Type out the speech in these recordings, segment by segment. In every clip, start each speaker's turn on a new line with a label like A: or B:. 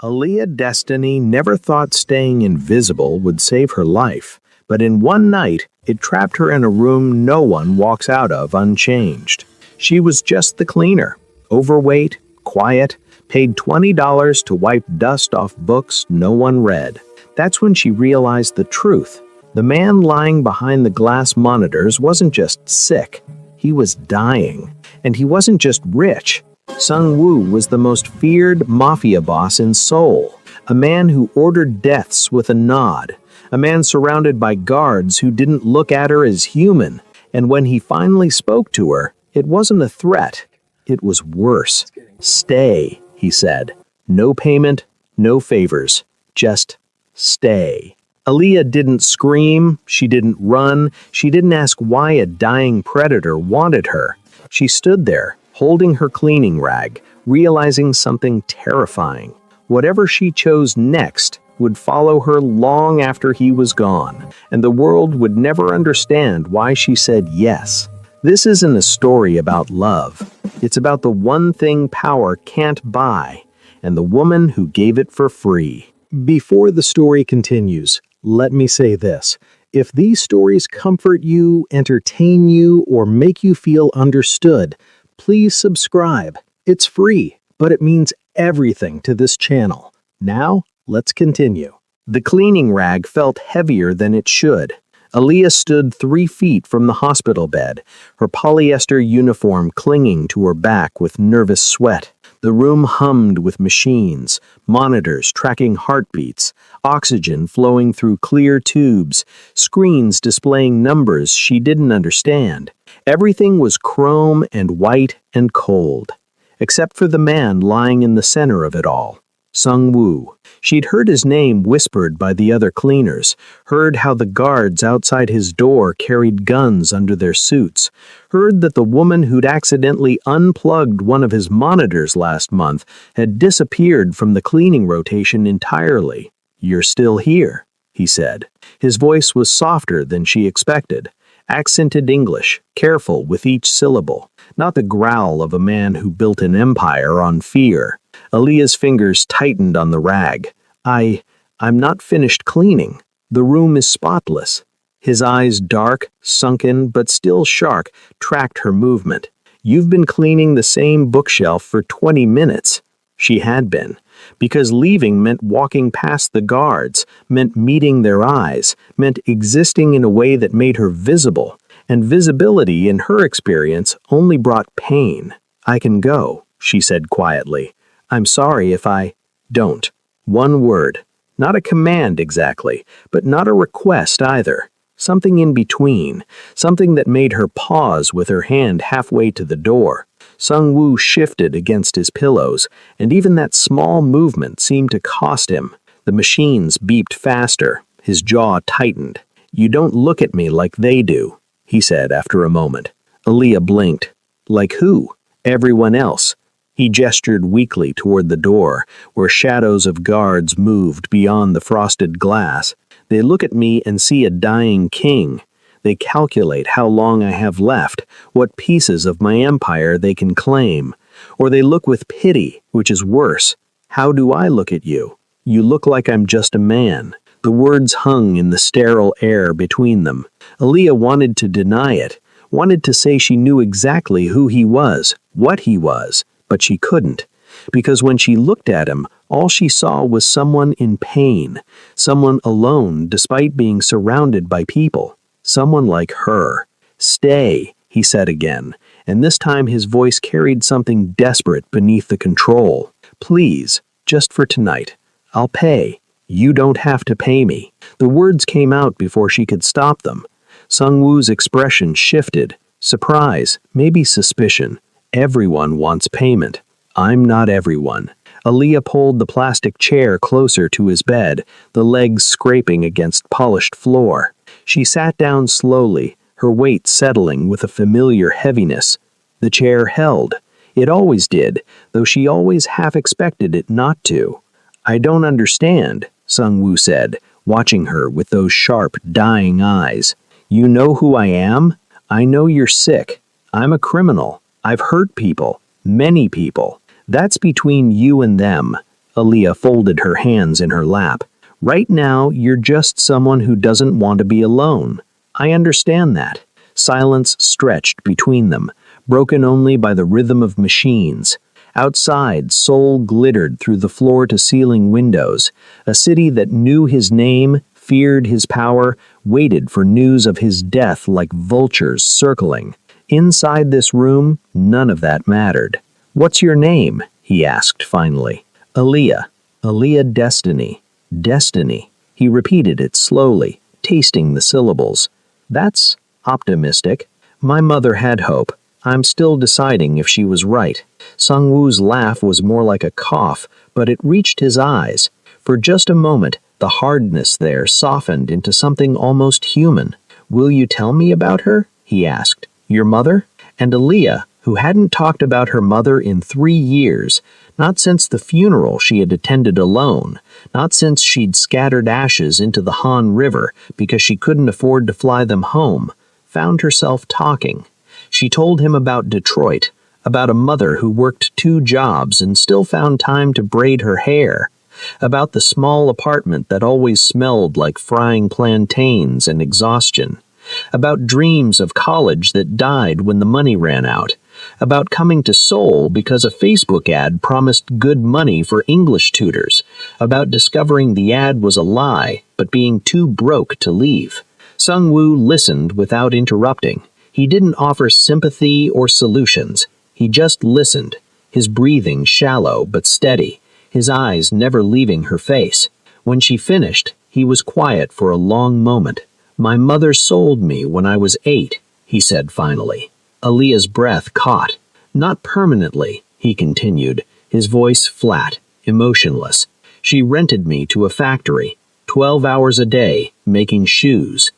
A: Aaliyah Destiny never thought staying invisible would save her life, but in one night, it trapped her in a room no one walks out of unchanged. She was just the cleaner, overweight, quiet, paid $20 to wipe dust off books no one read. That's when she realized the truth. The man lying behind the glass monitors wasn't just sick, he was dying. And he wasn't just rich. Sung Woo was the most feared mafia boss in Seoul, a man who ordered deaths with a nod, a man surrounded by guards who didn't look at her as human, and when he finally spoke to her, it wasn't a threat, it was worse. "Stay," he said. "No payment, no favors, just stay." Aaliyah didn't scream, she didn't run, she didn't ask why a dying predator wanted her. She stood there, holding her cleaning rag, realizing something terrifying. Whatever she chose next would follow her long after he was gone, and the world would never understand why she said yes. This isn't a story about love. It's about the one thing power can't buy, and the woman who gave it for free. Before the story continues, let me say this. If these stories comfort you, entertain you, or make you feel understood, please subscribe. It's free, but it means everything to this channel. Now, let's continue. The cleaning rag felt heavier than it should. Aaliyah stood 3 feet from the hospital bed, her polyester uniform clinging to her back with nervous sweat. The room hummed with machines, monitors tracking heartbeats, oxygen flowing through clear tubes, screens displaying numbers she didn't understand. Everything was chrome and white and cold, except for the man lying in the center of it all, Sung Woo. She'd heard his name whispered by the other cleaners, heard how the guards outside his door carried guns under their suits, heard that the woman who'd accidentally unplugged one of his monitors last month had disappeared from the cleaning rotation entirely. "You're still here," he said. His voice was softer than she expected. Accented English, careful with each syllable, not the growl of a man who built an empire on fear. Aaliyah's fingers tightened on the rag. I'm not finished cleaning. The room is spotless." His eyes, dark, sunken, but still sharp, tracked her movement. "You've been cleaning the same bookshelf for 20 minutes. She had been. Because leaving meant walking past the guards, meant meeting their eyes, meant existing in a way that made her visible. And visibility, in her experience, only brought pain. "I can go," she said quietly. "I'm sorry if I don't." One word. Not a command exactly, but not a request either. Something in between. Something that made her pause with her hand halfway to the door. Sung Woo shifted against his pillows, and even that small movement seemed to cost him. The machines beeped faster. His jaw tightened. "You don't look at me like they do," he said after a moment. Aaliyah blinked. "Like who?" "Everyone else." He gestured weakly toward the door, where shadows of guards moved beyond the frosted glass. "They look at me and see a dying king. They calculate how long I have left, what pieces of my empire they can claim. Or they look with pity, which is worse. How do I look at you? You look like I'm just a man." The words hung in the sterile air between them. Aaliyah wanted to deny it, wanted to say she knew exactly who he was, what he was, but she couldn't. Because when she looked at him, all she saw was someone in pain, someone alone despite being surrounded by people. Someone like her. "Stay," he said again, and this time his voice carried something desperate beneath the control. "Please, just for tonight. I'll pay. You don't have to pay me." The words came out before she could stop them. Sung Woo's expression shifted. Surprise, maybe suspicion. "Everyone wants payment. I'm not everyone." Aaliyah pulled the plastic chair closer to his bed, the legs scraping against polished floor. She sat down slowly, her weight settling with a familiar heaviness. The chair held. It always did, though she always half expected it not to. "I don't understand," Sung Woo said, watching her with those sharp, dying eyes. "You know who I am? I know you're sick. I'm a criminal. I've hurt people. Many people. That's between you and them." Aaliyah folded her hands in her lap. Right now, you're just someone who doesn't want to be alone. I understand that. Silence stretched between them, broken only by the rhythm of machines. Outside, Seoul glittered through the floor-to-ceiling windows, a city that knew his name, feared his power, waited for news of his death like vultures circling. Inside this room, none of that mattered. "What's your name?" he asked finally. "Aaliyah. Aaliyah Destiny. Destiny." He repeated it slowly, tasting the syllables. "That's optimistic. My mother had hope. I'm still deciding if she was right." Sung-woo's laugh was more like a cough, but it reached his eyes. For just a moment, the hardness there softened into something almost human. "Will you tell me about her?" he asked. "Your mother?" And Aaliyah, who hadn't talked about her mother in 3 years, not since the funeral she had attended alone, not since she'd scattered ashes into the Han River because she couldn't afford to fly them home, found herself talking. She told him about Detroit, about a mother who worked 2 jobs and still found time to braid her hair, about the small apartment that always smelled like frying plantains and exhaustion, about dreams of college that died when the money ran out, about coming to Seoul because a Facebook ad promised good money for English tutors, about discovering the ad was a lie but being too broke to leave. Sung-woo listened without interrupting. He didn't offer sympathy or solutions. He just listened, his breathing shallow but steady, his eyes never leaving her face. When she finished, he was quiet for a long moment. "My mother sold me when I was 8, he said finally. Aaliyah's breath caught. "Not permanently," he continued, his voice flat, emotionless. "She rented me to a factory, 12 hours a day, making shoes.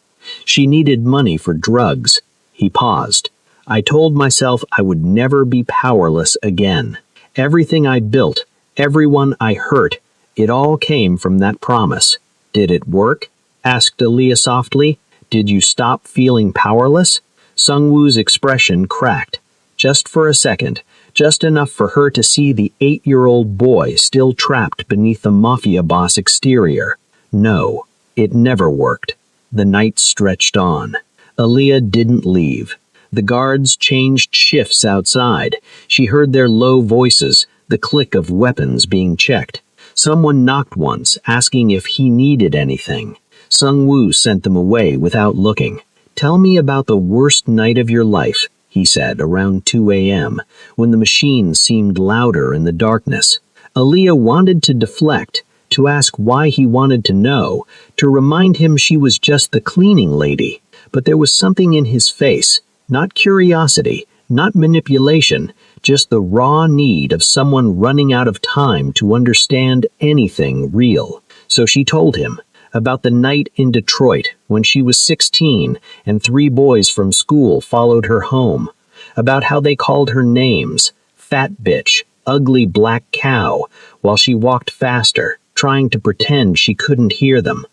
A: She needed money for drugs." He paused. "I told myself I would never be powerless again. Everything I built, everyone I hurt, it all came from that promise." "Did it work?" asked Aaliyah softly. "Did you stop feeling powerless?" Sung-woo's expression cracked. Just for a second, just enough for her to see the 8-year-old boy still trapped beneath the Mafia boss exterior. No, it never worked. The night stretched on. Aaliyah didn't leave. The guards changed shifts outside. She heard their low voices, the click of weapons being checked. Someone knocked once, asking if he needed anything. Sung-woo sent them away without looking. "Tell me about the worst night of your life," he said around 2 a.m., when the machine seemed louder in the darkness. Aaliyah wanted to deflect, to ask why he wanted to know, to remind him she was just the cleaning lady. But there was something in his face, not curiosity, not manipulation, just the raw need of someone running out of time to understand anything real. So she told him about the night in Detroit when she was 16 and 3 boys from school followed her home, about how they called her names, fat bitch, ugly black cow, while she walked faster, trying to pretend she couldn't hear them,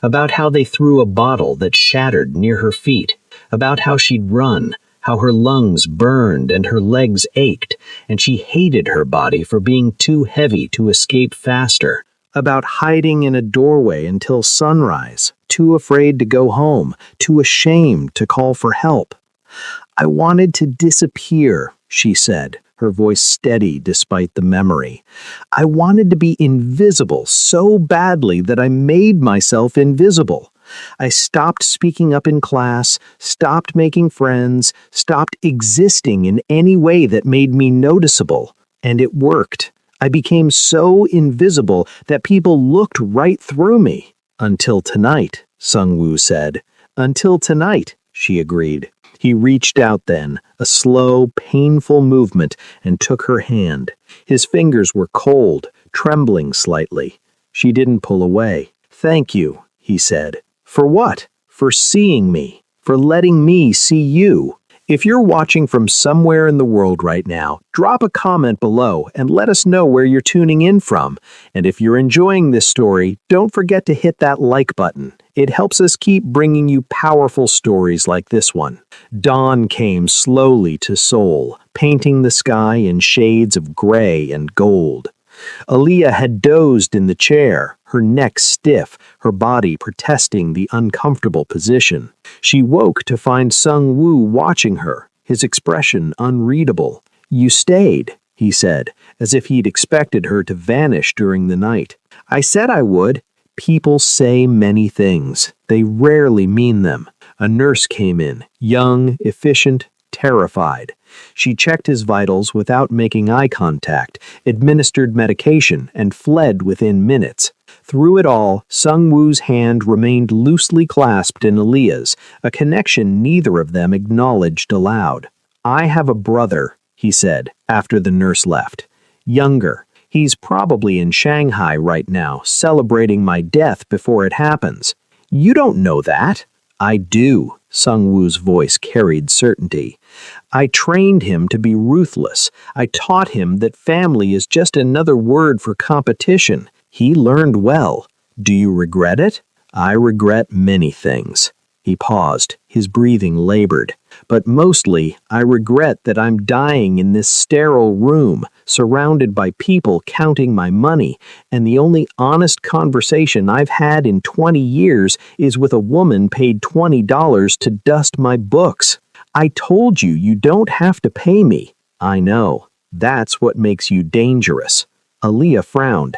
A: about how they threw a bottle that shattered near her feet, about how she'd run, how her lungs burned and her legs ached, and she hated her body for being too heavy to escape faster, about hiding in a doorway until sunrise, too afraid to go home, too ashamed to call for help. "I wanted to disappear," she said, her voice steady despite the memory. "I wanted to be invisible so badly that I made myself invisible. I stopped speaking up in class, stopped making friends, stopped existing in any way that made me noticeable. And it worked. I became so invisible that people looked right through me. Until tonight," Sung-woo said. "Until tonight," she agreed. He reached out then, a slow, painful movement, and took her hand. His fingers were cold, trembling slightly. She didn't pull away. "Thank you," he said. "For what?" "For seeing me. For letting me see you." If you're watching from somewhere in the world right now, drop a comment below and let us know where you're tuning in from. And if you're enjoying this story, don't forget to hit that like button. It helps us keep bringing you powerful stories like this one. Dawn came slowly to Seoul, painting the sky in shades of gray and gold. Aaliyah had dozed in the chair, her neck stiff, her body protesting the uncomfortable position. She woke to find Sung Woo watching her, his expression unreadable. "You stayed," he said, as if he'd expected her to vanish during the night. "I said I would." People say many things. They rarely mean them. A nurse came in, young, efficient, terrified. She checked his vitals without making eye contact, administered medication, and fled within minutes. Through it all, Sung Woo's hand remained loosely clasped in Aaliyah's, a connection neither of them acknowledged aloud. "I have a brother," he said, after the nurse left. "Younger. He's probably in Shanghai right now, celebrating my death before it happens." "You don't know that." "I do," Sung Woo's voice carried certainty. "I trained him to be ruthless. I taught him that family is just another word for competition. He learned well. Do you regret it?" "I regret many things." He paused, his breathing labored. "But mostly, I regret that I'm dying in this sterile room, surrounded by people counting my money, and the only honest conversation I've had in 20 years is with a woman paid $20 to dust my books. I told you you don't have to pay me." "I know. That's what makes you dangerous." Aaliyah frowned.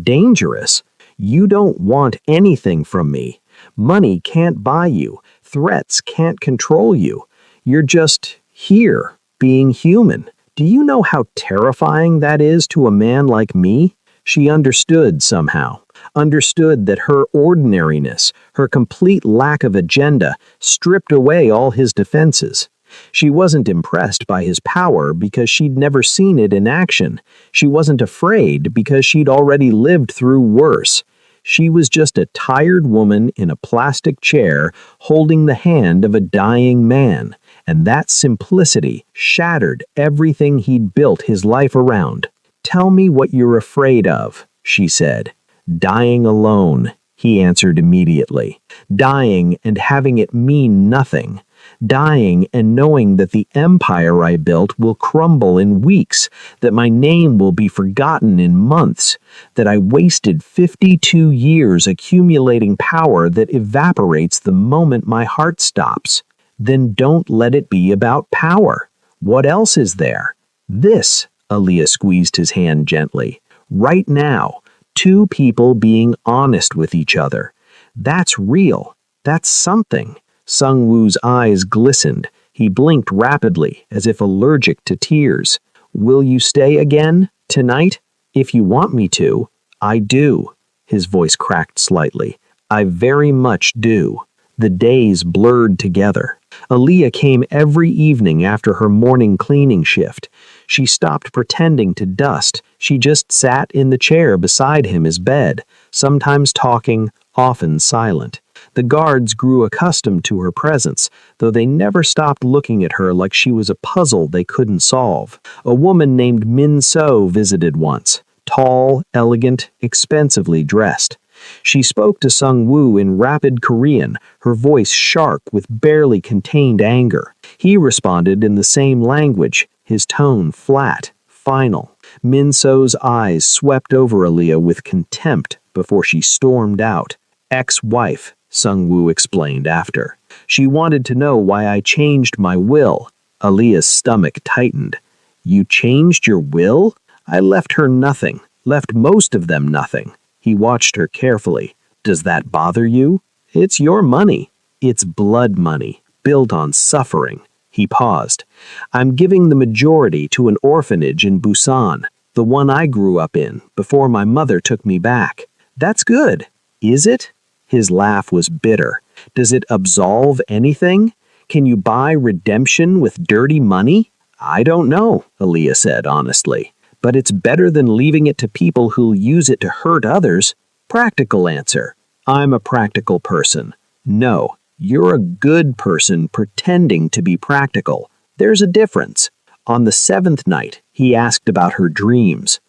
A: "Dangerous? You don't want anything from me. Money can't buy you. Threats can't control you. You're just here, being human. Do you know how terrifying that is to a man like me?" She understood somehow. Understood that her ordinariness, her complete lack of agenda, stripped away all his defenses. She wasn't impressed by his power because she'd never seen it in action. She wasn't afraid because she'd already lived through worse. She was just a tired woman in a plastic chair holding the hand of a dying man, and that simplicity shattered everything he'd built his life around. "Tell me what you're afraid of," she said. "Dying alone," he answered immediately. "Dying and having it mean nothing. Dying and knowing that the empire I built will crumble in weeks, that my name will be forgotten in months, that I wasted 52 years accumulating power that evaporates the moment my heart stops. Then don't let it be about power. What else is there?" "This," Aaliyah squeezed his hand gently. "Right now, two people being honest with each other. That's real. That's something." Sung Woo's eyes glistened. He blinked rapidly, as if allergic to tears. "Will you stay again? Tonight? If you want me to." "I do." His voice cracked slightly. "I very much do." The days blurred together. Aaliyah came every evening after her morning cleaning shift. She stopped pretending to dust. She just sat in the chair beside him as bed, sometimes talking, often silent. The guards grew accustomed to her presence, though they never stopped looking at her like she was a puzzle they couldn't solve. A woman named Min So visited once, tall, elegant, expensively dressed. She spoke to Sung Woo in rapid Korean, her voice sharp with barely contained anger. He responded in the same language, his tone flat, final. Min So's eyes swept over Aaliyah with contempt before she stormed out. "Ex-wife," Sung Woo explained after. "She wanted to know why I changed my will." Aaliyah's stomach tightened. "You changed your will?" "I left her nothing. Left most of them nothing." He watched her carefully. "Does that bother you? It's your money. It's blood money, built on suffering." He paused. "I'm giving the majority to an orphanage in Busan, the one I grew up in, before my mother took me back." "That's good." "Is it?" His laugh was bitter. "Does it absolve anything? Can you buy redemption with dirty money?" "I don't know," Aaliyah said honestly. "But it's better than leaving it to people who'll use it to hurt others." Practical answer. "I'm a practical person." "No, you're a good person pretending to be practical. There's a difference." On the 7th night, he asked about her dreams.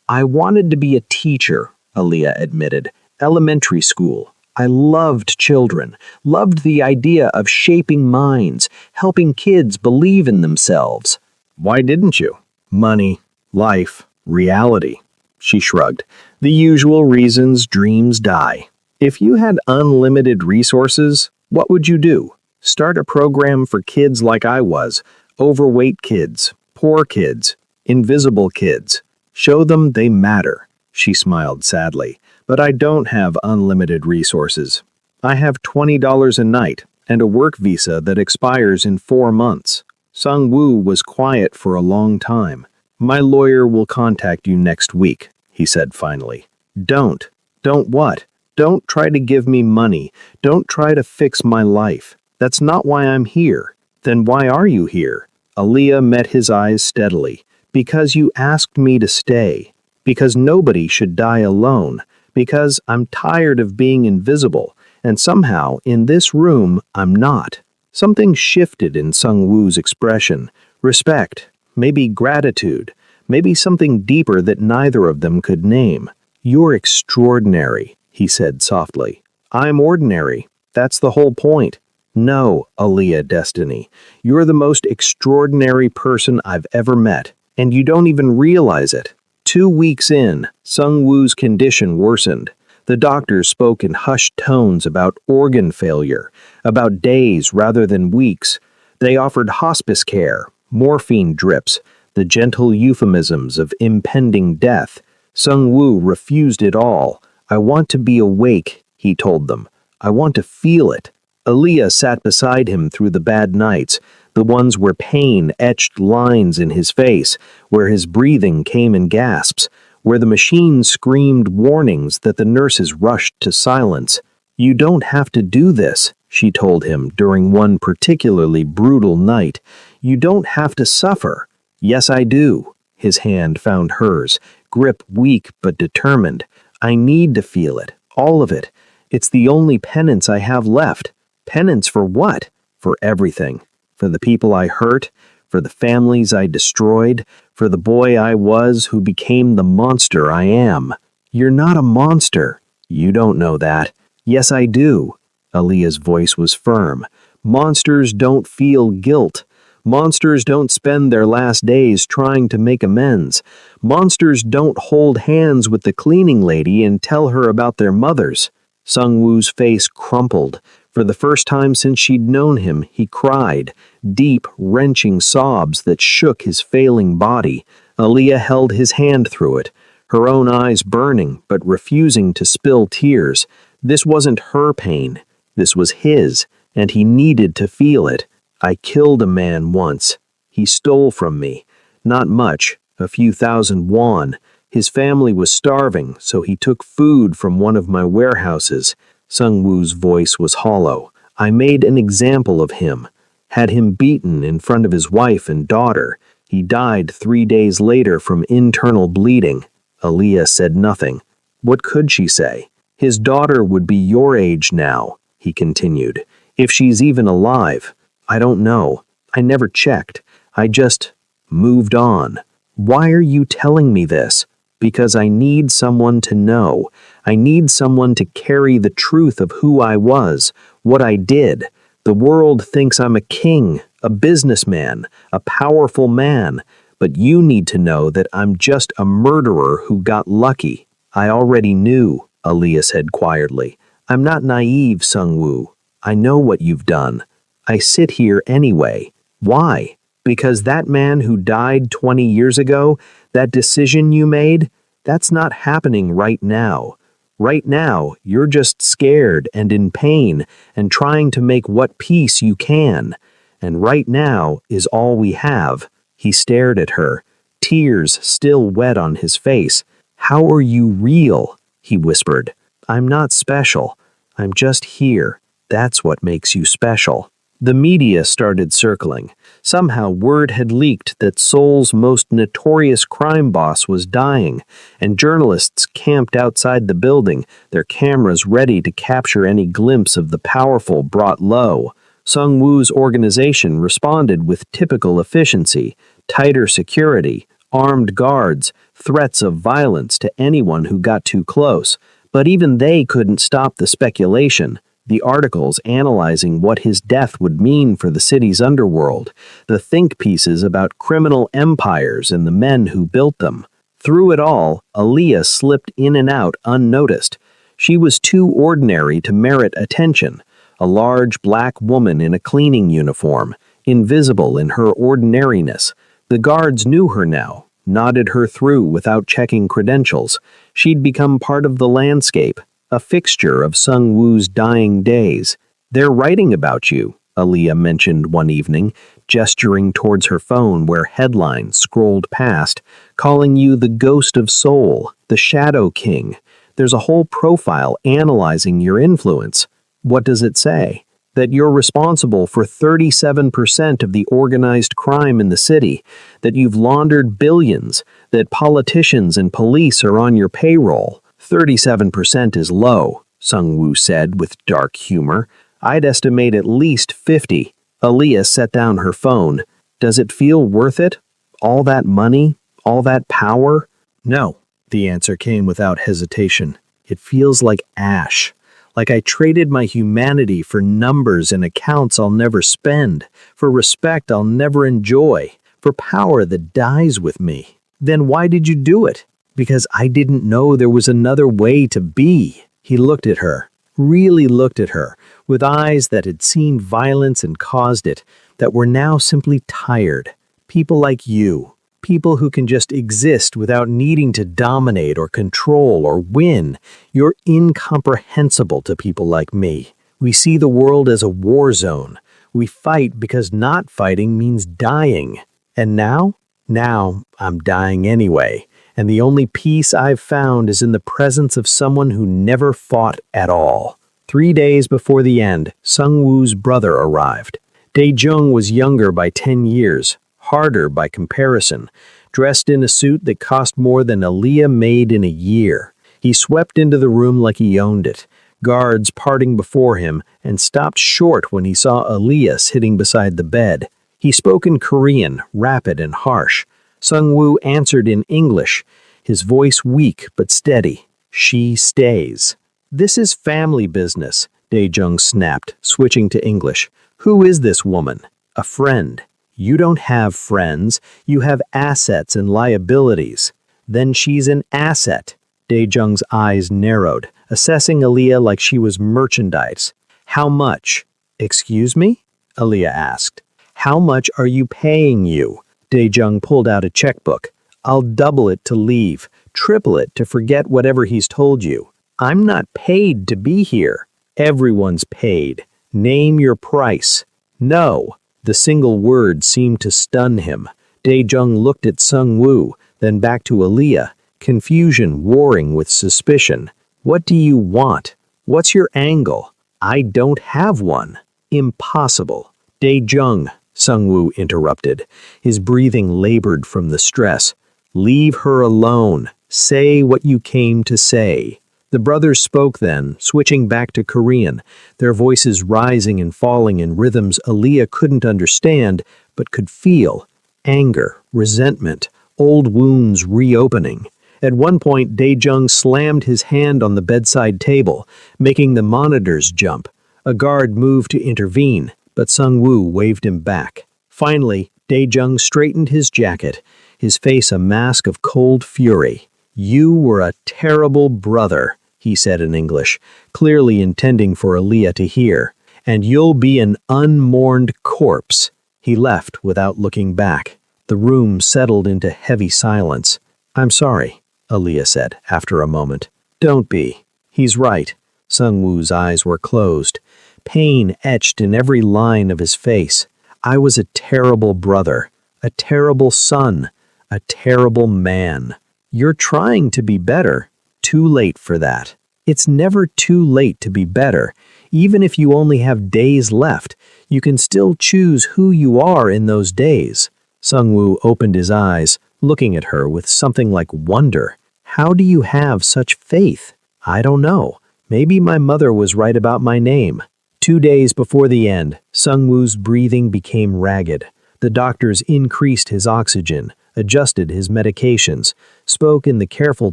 A: "I wanted to be a teacher," Aaliyah admitted. "Elementary school. I loved children, loved the idea of shaping minds, helping kids believe in themselves." "Why didn't you?" "Money, life, reality." She shrugged. The usual reasons dreams die. If you had unlimited resources, what would you do? Start a program for kids like I was, overweight kids, poor kids, invisible kids. Show them they matter. She smiled sadly. But I don't have unlimited resources. I have $20 a night and a work visa that expires in 4 months. Sung Woo was quiet for a long time. My lawyer will contact you next week, he said finally. Don't what? Don't try to give me money. Don't try to fix my life. That's not why I'm here. Then why are you here? Aaliyah met his eyes steadily. Because you asked me to stay. Because nobody should die alone. Because I'm tired of being invisible. And somehow, in this room, I'm not. Something shifted in Sung Woo's expression. Respect. Maybe gratitude. Maybe something deeper that neither of them could name. You're extraordinary, he said softly. I'm ordinary. That's the whole point. No, Aaliyah Destiny. You're the most extraordinary person I've ever met. And you don't even realize it. 2 weeks in, Sung Woo's condition worsened. The doctors spoke in hushed tones about organ failure, about days rather than weeks. They offered hospice care, morphine drips, the gentle euphemisms of impending death. Sung Woo refused it all. I want to be awake, he told them. I want to feel it. Aaliyah sat beside him through the bad nights, the ones where pain etched lines in his face, where his breathing came in gasps, where the machine screamed warnings that the nurses rushed to silence. You don't have to do this, she told him during one particularly brutal night. You don't have to suffer. Yes, I do. His hand found hers, grip weak but determined. I need to feel it, all of it. It's the only penance I have left. Penance for what? For everything. For the people I hurt, for the families I destroyed, for the boy I was who became the monster I am. You're not a monster. You don't know that. Yes, I do. Aaliyah's voice was firm. Monsters don't feel guilt. Monsters don't spend their last days trying to make amends. Monsters don't hold hands with the cleaning lady and tell her about their mothers. Sung Woo's face crumpled. For the first time since she'd known him, he cried, deep, wrenching sobs that shook his failing body. Aaliyah held his hand through it, her own eyes burning but refusing to spill tears. This wasn't her pain. This was his, and he needed to feel it. I killed a man once. He stole from me. Not much, a few thousand won. His family was starving, so he took food from one of my warehouses. Sung Woo's voice was hollow. I made an example of him. Had him beaten in front of his wife and daughter. He died 3 days later from internal bleeding. Aaliyah said nothing. What could she say? His daughter would be your age now, he continued. If she's even alive. I don't know. I never checked. I just moved on. Why are you telling me this? Because I need someone to know. I need someone to carry the truth of who I was, what I did. The world thinks I'm a king, a businessman, a powerful man, but you need to know that I'm just a murderer who got lucky. I already knew, Aaliyah said quietly. I'm not naive, Sung Woo. I know what you've done. I sit here anyway. Why? Because that man who died 20 years ago, that decision you made, that's not happening right now. Right now, you're just scared and in pain and trying to make what peace you can. And right now is all we have. He stared at her, tears still wet on his face. How are you real? He whispered. I'm not special. I'm just here. That's what makes you special. The media started circling. Somehow word had leaked that Seoul's most notorious crime boss was dying, and journalists camped outside the building, their cameras ready to capture any glimpse of the powerful brought low. Sung Woo's organization responded with typical efficiency, tighter security, armed guards, threats of violence to anyone who got too close. But even they couldn't stop the speculation. The articles analyzing what his death would mean for the city's underworld, the think pieces about criminal empires and the men who built them. Through it all, Aaliyah slipped in and out unnoticed. She was too ordinary to merit attention, a large black woman in a cleaning uniform, invisible in her ordinariness. The guards knew her now, nodded her through without checking credentials. She'd become part of the landscape, a fixture of Sung Woo's dying days. "They're writing about you," Aaliyah mentioned one evening, gesturing towards her phone where headlines scrolled past, calling you the ghost of soul, the shadow king. There's a whole profile analyzing your influence. What does it say? That you're responsible for 37% of the organized crime in the city, that you've laundered billions, that politicians and police are on your payroll. 37% is low, Sung Woo said with dark humor. I'd estimate at least 50. Aaliyah set down her phone. Does it feel worth it? All that money? All that power? No, the answer came without hesitation. It feels like ash. Like I traded my humanity for numbers and accounts I'll never spend, for respect I'll never enjoy, for power that dies with me. Then why did you do it? Because I didn't know there was another way to be. He looked at her, really looked at her, with eyes that had seen violence and caused it, that were now simply tired. People like you. People who can just exist without needing to dominate or control or win. You're incomprehensible to people like me. We see the world as a war zone. We fight because not fighting means dying. And now? Now, I'm dying anyway. And the only peace I've found is in the presence of someone who never fought at all. 3 days before the end, Sung Woo's brother arrived. Dae-jung was younger by 10 years, harder by comparison, dressed in a suit that cost more than Aaliyah made in a year. He swept into the room like he owned it, guards parting before him, and stopped short when he saw Aaliyah sitting beside the bed. He spoke in Korean, rapid and harsh. Sung Woo answered in English, his voice weak but steady. She stays. This is family business, Dae-jung snapped, switching to English. Who is this woman? A friend. You don't have friends. You have assets and liabilities. Then she's an asset. Dae-jung's eyes narrowed, assessing Aaliyah like she was merchandise. How much? Excuse me? Aaliyah asked. How much are you paying you? Dae-jung pulled out a checkbook. I'll double it to leave, triple it to forget whatever he's told you. I'm not paid to be here. Everyone's paid. Name your price. No. The single word seemed to stun him. Dae-jung looked at Sung Woo, then back to Aaliyah, confusion warring with suspicion. What do you want? What's your angle? I don't have one. Impossible. Dae-jung, Sung Woo interrupted. His breathing labored from the stress. Leave her alone. Say what you came to say. The brothers spoke then, switching back to Korean, their voices rising and falling in rhythms Aaliyah couldn't understand, but could feel. Anger, resentment, old wounds reopening. At one point, Dae-jung slammed his hand on the bedside table, making the monitors jump. A guard moved to intervene, but Sung Woo waved him back. Finally, Dae-jung straightened his jacket, his face a mask of cold fury. You were a terrible brother, he said in English, clearly intending for Aaliyah to hear. And you'll be an unmourned corpse. He left without looking back. The room settled into heavy silence. I'm sorry, Aaliyah said after a moment. Don't be. He's right. Sung Woo's eyes were closed. Pain etched in every line of his face. I was a terrible brother, a terrible son, a terrible man. You're trying to be better. Too late for that. It's never too late to be better. Even if you only have days left, you can still choose who you are in those days. Sung Woo opened his eyes, looking at her with something like wonder. How do you have such faith? I don't know. Maybe my mother was right about my name. 2 days before the end, Sung Woo's breathing became ragged. The doctors increased his oxygen, adjusted his medications, spoke in the careful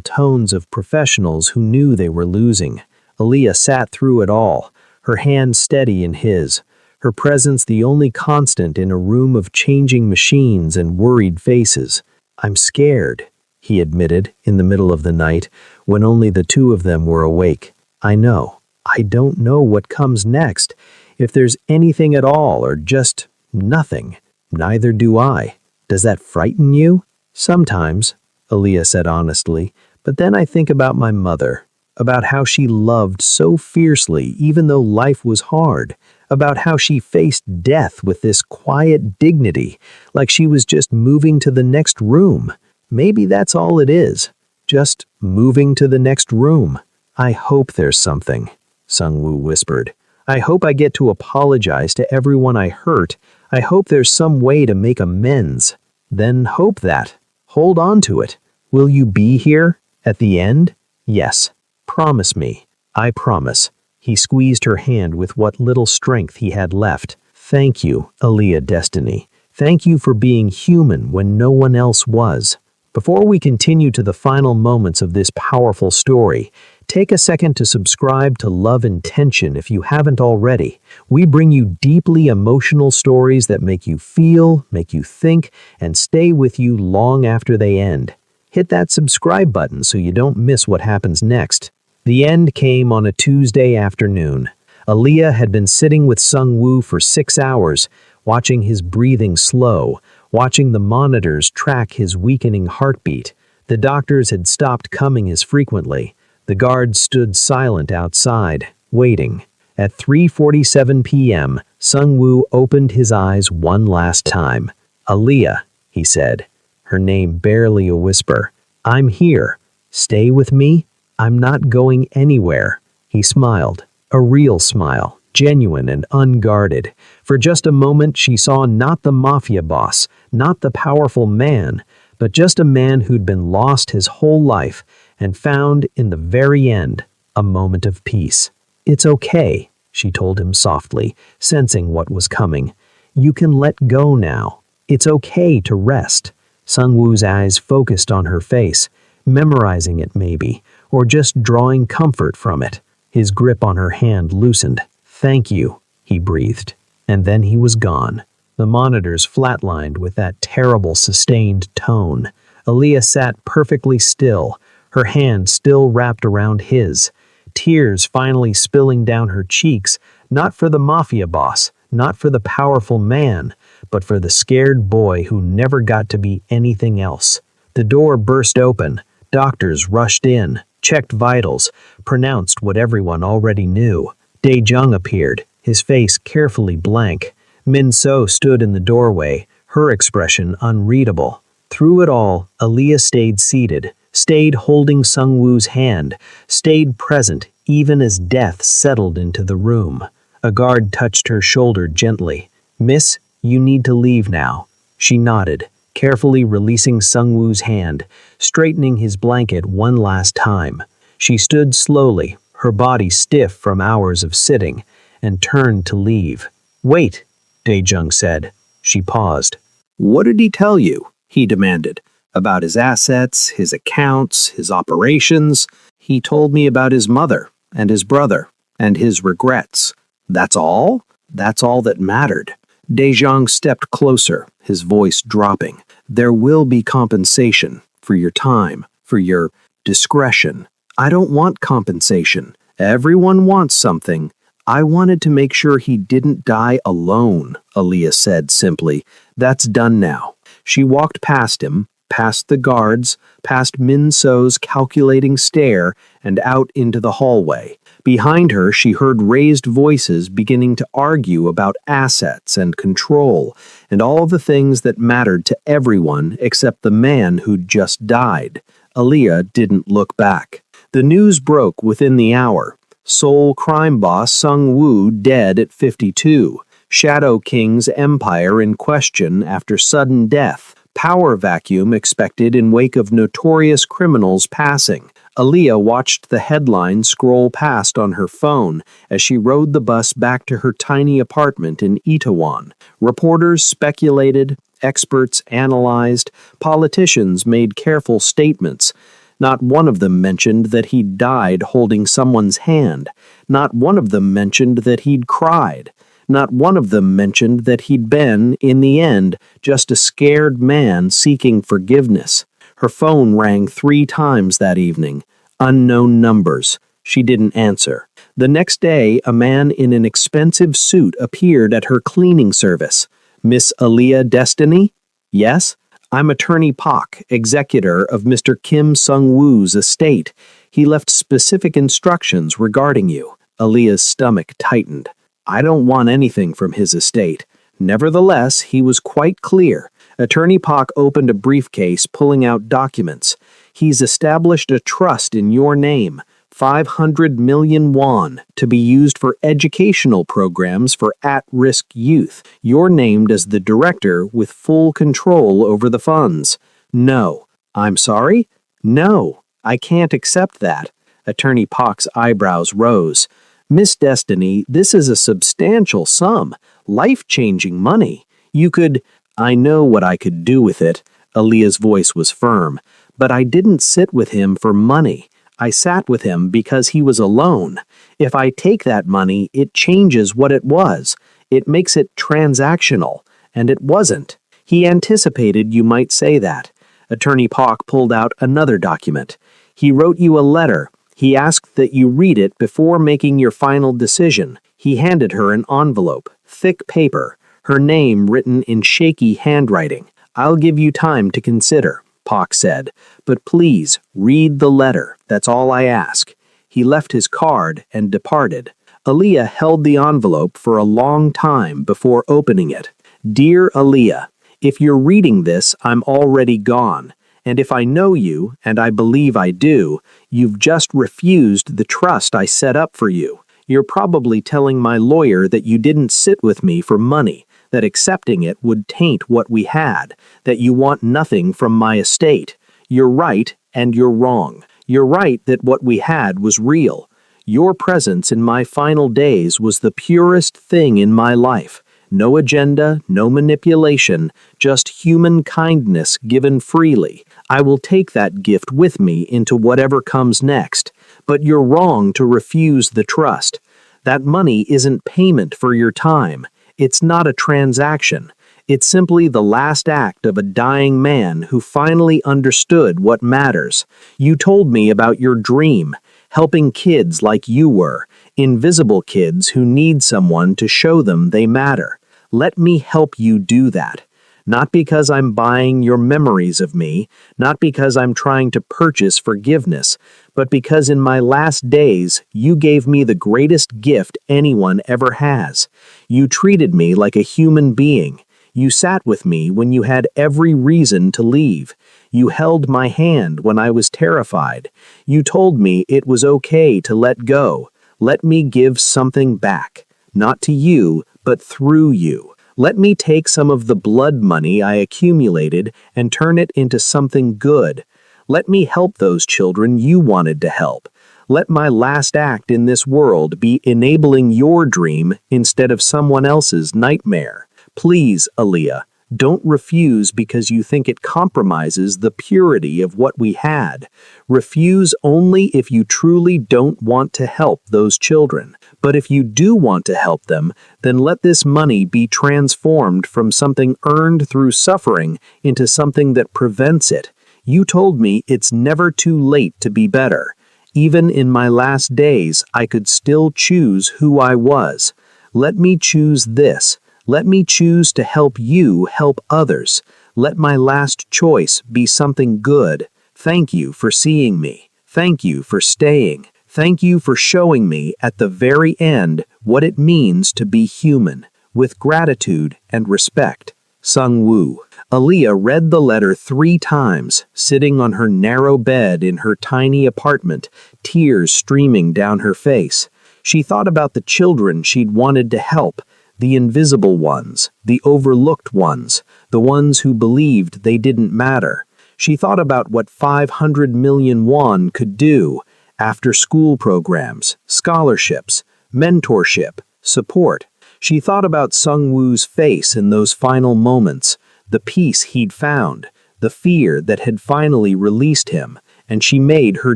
A: tones of professionals who knew they were losing. Aaliyah sat through it all, her hand steady in his, her presence the only constant in a room of changing machines and worried faces. I'm scared. he admitted, in the middle of the night, when only the two of them were awake. I know. I don't know what comes next. If there's anything at all, or just nothing. Neither do I. Does that frighten you? Sometimes, Aaliyah said honestly, but then I think about my mother, about how she loved so fiercely even though life was hard, about how she faced death with this quiet dignity, like she was just moving to the next room. Maybe that's all it is, just moving to the next room. I hope there's something, Sung-woo whispered. I hope I get to apologize to everyone I hurt. I hope there's some way to make amends. Then hope that. Hold on to it. Will you be here? At the end? Yes. Promise me. I promise. He squeezed her hand with what little strength he had left. Thank you, Aaliyah Destiny. Thank you for being human when no one else was. Before we continue to the final moments of this powerful story, take a second to subscribe to Love and Tension if you haven't already. We bring you deeply emotional stories that make you feel, make you think, and stay with you long after they end. Hit that subscribe button so you don't miss what happens next. The end came on a Tuesday afternoon. Aaliyah had been sitting with Sung-woo for 6 hours, watching his breathing slow, watching the monitors track his weakening heartbeat. The doctors had stopped coming as frequently. The guards stood silent outside, waiting. At 3:47 p.m., Sung-woo opened his eyes one last time. Aaliyah, he said, her name barely a whisper. I'm here. Stay with me. I'm not going anywhere. He smiled, a real smile, genuine and unguarded. For just a moment, she saw not the Mafia boss, not the powerful man, but just a man who'd been lost his whole life and found, in the very end, a moment of peace. It's okay, she told him softly, sensing what was coming. You can let go now. It's okay to rest. Sung-woo's eyes focused on her face, memorizing it maybe, or just drawing comfort from it. His grip on her hand loosened. Thank you, he breathed. And then he was gone. The monitors flatlined with that terrible sustained tone. Aaliyah sat perfectly still, her hand still wrapped around his. Tears finally spilling down her cheeks, not for the Mafia boss, not for the powerful man, but for the scared boy who never got to be anything else. The door burst open. Doctors rushed in, checked vitals, pronounced what everyone already knew. Dae-jung appeared, his face carefully blank. Min-so stood in the doorway, her expression unreadable. Through it all, Aaliyah stayed seated, stayed holding Sung-woo's hand, stayed present even as death settled into the room. A guard touched her shoulder gently. Miss, you need to leave now. She nodded, carefully releasing Sung-woo's hand, straightening his blanket one last time. She stood slowly, her body stiff from hours of sitting, and turned to leave. Wait, Dae-jung said. She paused. What did he tell you? He demanded. About his assets, his accounts, his operations. He told me about his mother and his brother and his regrets. That's all? That's all that mattered. Dae-jung stepped closer, his voice dropping. There will be compensation for your time, for your discretion. I don't want compensation. Everyone wants something. I wanted to make sure he didn't die alone, Aaliyah said simply. That's done now. She walked past him, past the guards, past Min-so's calculating stare, and out into the hallway. Behind her, she heard raised voices beginning to argue about assets and control, and all the things that mattered to everyone except the man who'd just died. Aaliyah didn't look back. The news broke within the hour. Seoul crime boss Sung-woo dead at 52. Shadow King's empire in question after sudden death. Power vacuum expected in wake of notorious criminals passing. Aaliyah watched the headline scroll past on her phone as she rode the bus back to her tiny apartment in Itaewon. Reporters speculated, experts analyzed, politicians made careful statements. Not one of them mentioned that he'd died holding someone's hand. Not one of them mentioned that he'd cried. Not one of them mentioned that he'd been, in the end, just a scared man seeking forgiveness. Her phone rang 3 times that evening. Unknown numbers. She didn't answer. The next day, a man in an expensive suit appeared at her cleaning service. Miss Aaliyah Destiny? Yes? I'm Attorney Pak, executor of Mr. Kim Sung-woo's estate. He left specific instructions regarding you. Aaliyah's stomach tightened. I don't want anything from his estate. Nevertheless, he was quite clear. Attorney Pak opened a briefcase, pulling out documents. He's established a trust in your name, 500 million won, to be used for educational programs for at-risk youth. You're named as the director with full control over the funds. No. I'm sorry? No. I can't accept that. Attorney Pak's eyebrows rose. Miss Destiny, this is a substantial sum, life-changing money. You could... I know what I could do with it. Aaliyah's voice was firm. But I didn't sit with him for money. I sat with him because he was alone. If I take that money, it changes what it was. It makes it transactional. And it wasn't. He anticipated you might say that. Attorney Pak pulled out another document. He wrote you a letter. He asked that you read it before making your final decision. He handed her an envelope, thick paper, her name written in shaky handwriting. I'll give you time to consider, Pak said, but please read the letter. That's all I ask. He left his card and departed. Aaliyah held the envelope for a long time before opening it. Dear Aaliyah, if you're reading this, I'm already gone. And if I know you, and I believe I do, you've just refused the trust I set up for you. You're probably telling my lawyer that you didn't sit with me for money, that accepting it would taint what we had, that you want nothing from my estate. You're right, and you're wrong. You're right that what we had was real. Your presence in my final days was the purest thing in my life. No agenda, no manipulation, just human kindness given freely. I will take that gift with me into whatever comes next. But you're wrong to refuse the trust. That money isn't payment for your time. It's not a transaction. It's simply the last act of a dying man who finally understood what matters. You told me about your dream, helping kids like you were, invisible kids who need someone to show them they matter. Let me help you do that. Not because I'm buying your memories of me, not because I'm trying to purchase forgiveness, but because in my last days you gave me the greatest gift anyone ever has. You treated me like a human being. You sat with me when you had every reason to leave. You held my hand when I was terrified. You told me it was okay to let go. Let me give something back. Not to you, but through you. Let me take some of the blood money I accumulated and turn it into something good. Let me help those children you wanted to help. Let my last act in this world be enabling your dream instead of someone else's nightmare. Please, Aaliyah, don't refuse because you think it compromises the purity of what we had. Refuse only if you truly don't want to help those children. But if you do want to help them, then let this money be transformed from something earned through suffering into something that prevents it. You told me it's never too late to be better. Even in my last days, I could still choose who I was. Let me choose this. Let me choose to help you help others. Let my last choice be something good. Thank you for seeing me. Thank you for staying. Thank you for showing me at the very end what it means to be human. With gratitude and respect. Sung-woo. Aaliyah read the letter 3 times, sitting on her narrow bed in her tiny apartment, tears streaming down her face. She thought about the children she'd wanted to help, the invisible ones, the overlooked ones, the ones who believed they didn't matter. She thought about what 500 million won could do, after-school programs, scholarships, mentorship, support. She thought about Sung-woo's face in those final moments, the peace he'd found, the fear that had finally released him, and she made her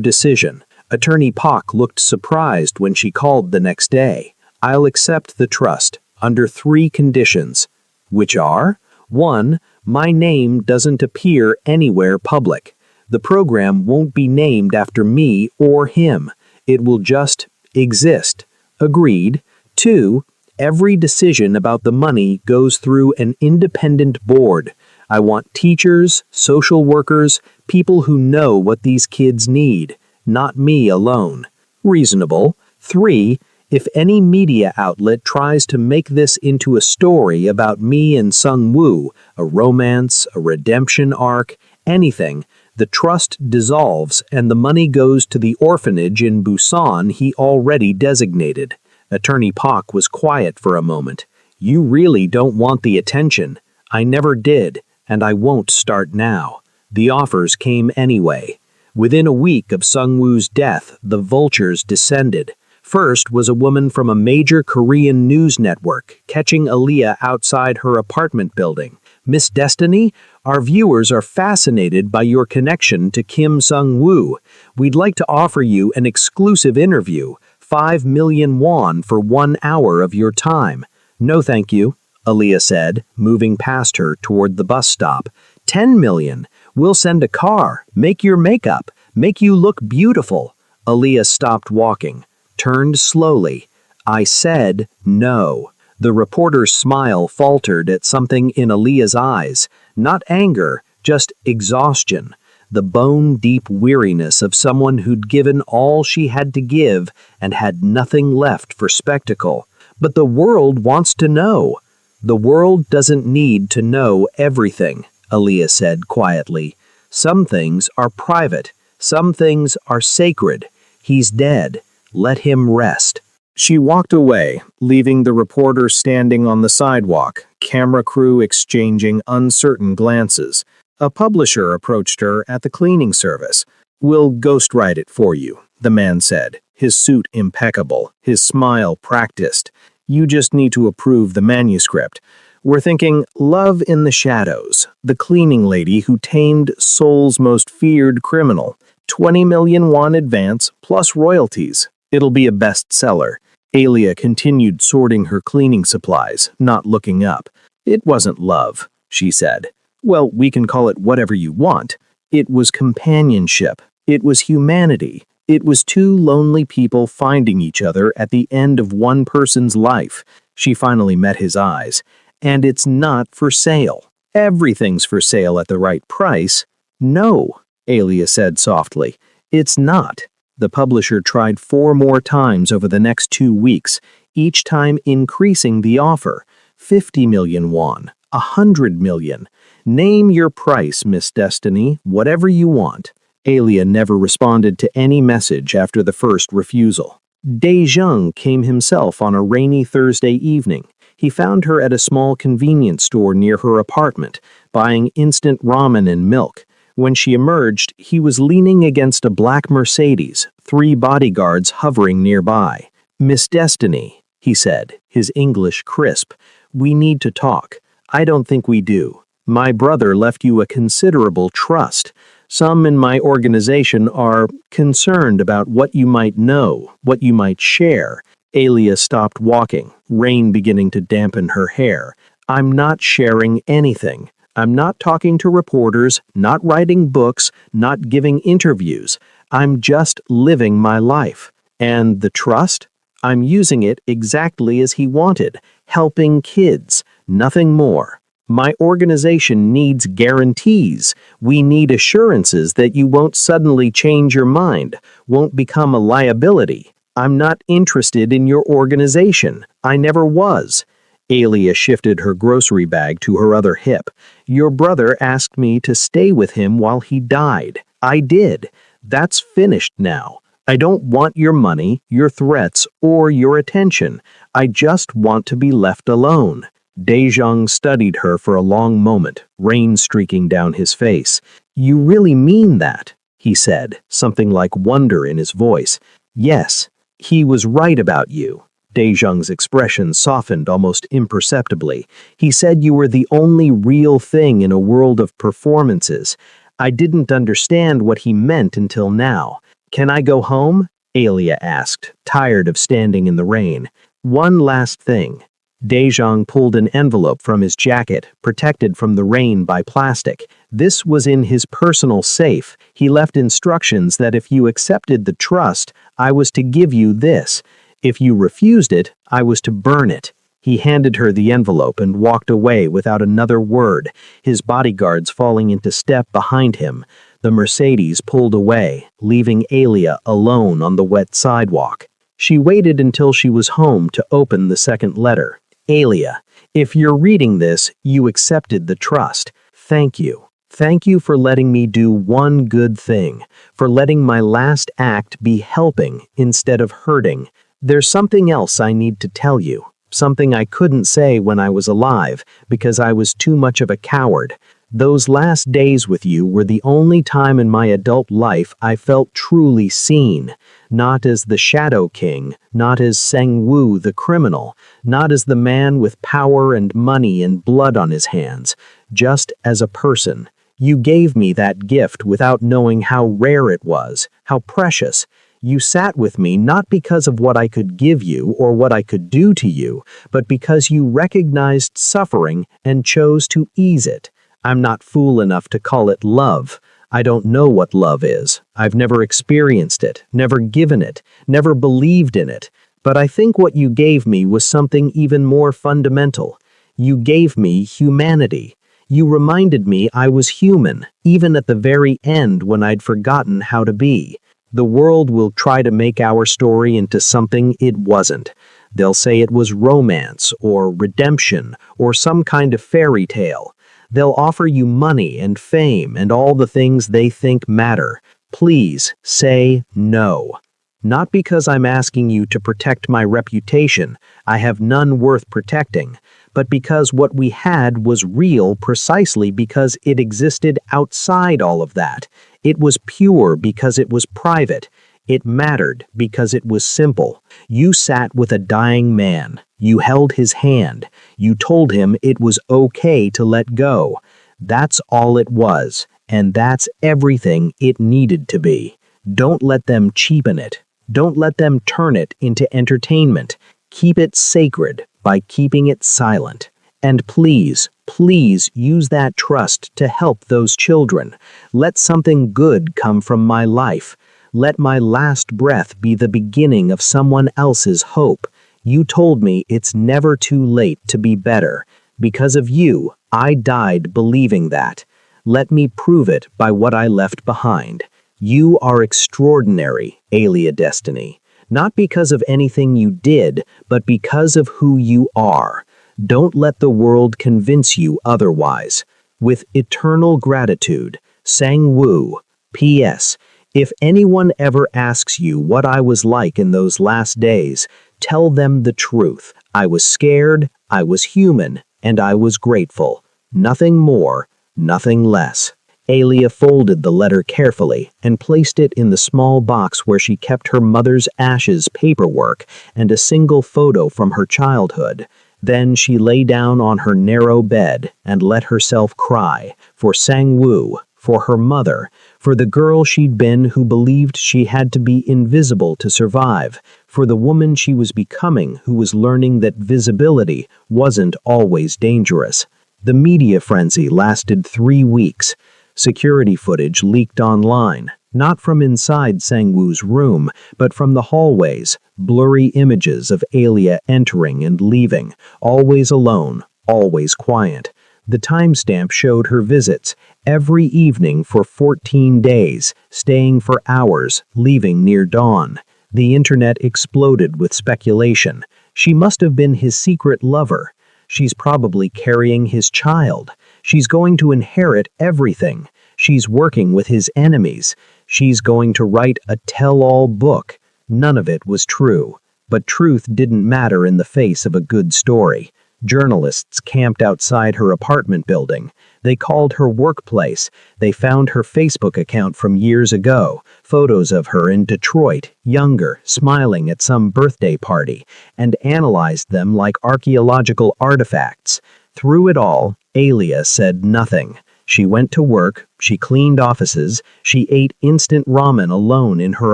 A: decision. Attorney Pak looked surprised when she called the next day. I'll accept the trust, under 3 conditions, which are: 1. My name doesn't appear anywhere public. The program won't be named after me or him. It will just exist. Agreed. 2. Every decision about the money goes through an independent board. I want teachers, social workers, people who know what these kids need, not me alone. Reasonable. 3. If any media outlet tries to make this into a story about me and Sung Woo, a romance, a redemption arc, anything, the trust dissolves and the money goes to the orphanage in Busan he already designated. Attorney Park was quiet for a moment. You really don't want the attention. I never did, and I won't start now. The offers came anyway. Within a week of Sung Woo's death, the vultures descended. First was a woman from a major Korean news network catching Aaliyah outside her apartment building. Miss Destiny, our viewers are fascinated by your connection to Kim Sung-woo. We'd like to offer you an exclusive interview, 5 million won for 1 hour of your time. No thank you, Aaliyah said, moving past her toward the bus stop. 10 million. We'll send a car, make your makeup, make you look beautiful. Aaliyah stopped walking, turned slowly. I said no. The reporter's smile faltered at something in Aaliyah's eyes. Not anger, just exhaustion. The bone-deep weariness of someone who'd given all she had to give and had nothing left for spectacle. But the world wants to know. The world doesn't need to know everything, Aaliyah said quietly. Some things are private. Some things are sacred. He's dead. Let him rest. She walked away, leaving the reporter standing on the sidewalk, camera crew exchanging uncertain glances. A publisher approached her at the cleaning service. We'll ghostwrite it for you, the man said, his suit impeccable, his smile practiced. You just need to approve the manuscript. We're thinking Love in the Shadows, the cleaning lady who tamed Seoul's most feared criminal. 20 million won advance plus royalties. It'll be a bestseller. Aaliyah continued sorting her cleaning supplies, not looking up. It wasn't love, she said. Well, we can call it whatever you want. It was companionship. It was humanity. It was two lonely people finding each other at the end of one person's life. She finally met his eyes. And it's not for sale. Everything's for sale at the right price. No, Aaliyah said softly. It's not. The publisher tried 4 more times over the next 2 weeks, each time increasing the offer. 50 million won, 100 million. Name your price, Miss Destiny, whatever you want. Aaliyah never responded to any message after the first refusal. Dae-jung came himself on a rainy Thursday evening. He found her at a small convenience store near her apartment, buying instant ramen and milk. When she emerged, he was leaning against a black Mercedes, 3 bodyguards hovering nearby. Miss Destiny, he said, his English crisp. We need to talk. I don't think we do. My brother left you a considerable trust. Some in my organization are concerned about what you might know, what you might share. Aaliyah stopped walking, rain beginning to dampen her hair. I'm not sharing anything. I'm not talking to reporters, not writing books, not giving interviews. I'm just living my life. And the trust? I'm using it exactly as he wanted, helping kids, nothing more. My organization needs guarantees. We need assurances that you won't suddenly change your mind, won't become a liability. I'm not interested in your organization. I never was. Aaliyah shifted her grocery bag to her other hip. Your brother asked me to stay with him while he died. I did. That's finished now. I don't want your money, your threats, or your attention. I just want to be left alone. Dae-jung studied her for a long moment, rain streaking down his face. You really mean that? He said, something like wonder in his voice. Yes, he was right about you. Dae-jung's expression softened almost imperceptibly. He said you were the only real thing in a world of performances. I didn't understand what he meant until now. Can I go home? Aaliyah asked, tired of standing in the rain. One last thing. Dejong pulled an envelope from his jacket, protected from the rain by plastic. This was in his personal safe. He left instructions that if you accepted the trust, I was to give you this. If you refused it, I was to burn it. He handed her the envelope and walked away without another word, his bodyguards falling into step behind him. The Mercedes pulled away, leaving Alia alone on the wet sidewalk. She waited until she was home to open the second letter. Alia, if you're reading this, you accepted the trust. Thank you. Thank you for letting me do one good thing, for letting my last act be helping instead of hurting. There's something else I need to tell you, something I couldn't say when I was alive because I was too much of a coward. Those last days with you were the only time in my adult life I felt truly seen, not as the Shadow King, not as Sang-woo the criminal, not as the man with power and money and blood on his hands, just as a person. You gave me that gift without knowing how rare it was, how precious. You sat with me not because of what I could give you or what I could do to you, but because you recognized suffering and chose to ease it. I'm not fool enough to call it love. I don't know what love is. I've never experienced it, never given it, never believed in it. But I think what you gave me was something even more fundamental. You gave me humanity. You reminded me I was human, even at the very end when I'd forgotten how to be. The world will try to make our story into something it wasn't. They'll say it was romance or redemption or some kind of fairy tale. They'll offer you money and fame and all the things they think matter. Please say no. Not because I'm asking you to protect my reputation, I have none worth protecting, but because what we had was real precisely because it existed outside all of that. It was pure because it was private. It mattered because it was simple. You sat with a dying man. You held his hand. You told him it was okay to let go. That's all it was, and that's everything it needed to be. Don't let them cheapen it. Don't let them turn it into entertainment. Keep it sacred by keeping it silent. And please, please use that trust to help those children. Let something good come from my life. Let my last breath be the beginning of someone else's hope. You told me it's never too late to be better. Because of you, I died believing that. Let me prove it by what I left behind. You are extraordinary, Alia Destiny. Not because of anything you did, but because of who you are. Don't let the world convince you otherwise. With eternal gratitude, Sang-woo. P.S. If anyone ever asks you what I was like in those last days, tell them the truth. I was scared, I was human, and I was grateful. Nothing more, nothing less. Alia folded the letter carefully and placed it in the small box where she kept her mother's ashes paperwork and a single photo from her childhood. Then she lay down on her narrow bed and let herself cry for Sang-woo, for her mother, for the girl she'd been who believed she had to be invisible to survive, for the woman she was becoming who was learning that visibility wasn't always dangerous. The media frenzy lasted 3 weeks. Security footage leaked online, not from inside Sang-woo's room, but from the hallways, blurry images of Alia entering and leaving, always alone, always quiet. The timestamp showed her visits, every evening for 14 days, staying for hours, leaving near dawn. The internet exploded with speculation. She must have been his secret lover. She's probably carrying his child. She's going to inherit everything. She's working with his enemies. She's going to write a tell-all book. None of it was true. But truth didn't matter in the face of a good story. Journalists camped outside her apartment building. They called her workplace. They found her Facebook account from years ago, photos of her in Detroit, younger, smiling at some birthday party, and analyzed them like archaeological artifacts. Through it all, Alia said nothing. She went to work, she cleaned offices, she ate instant ramen alone in her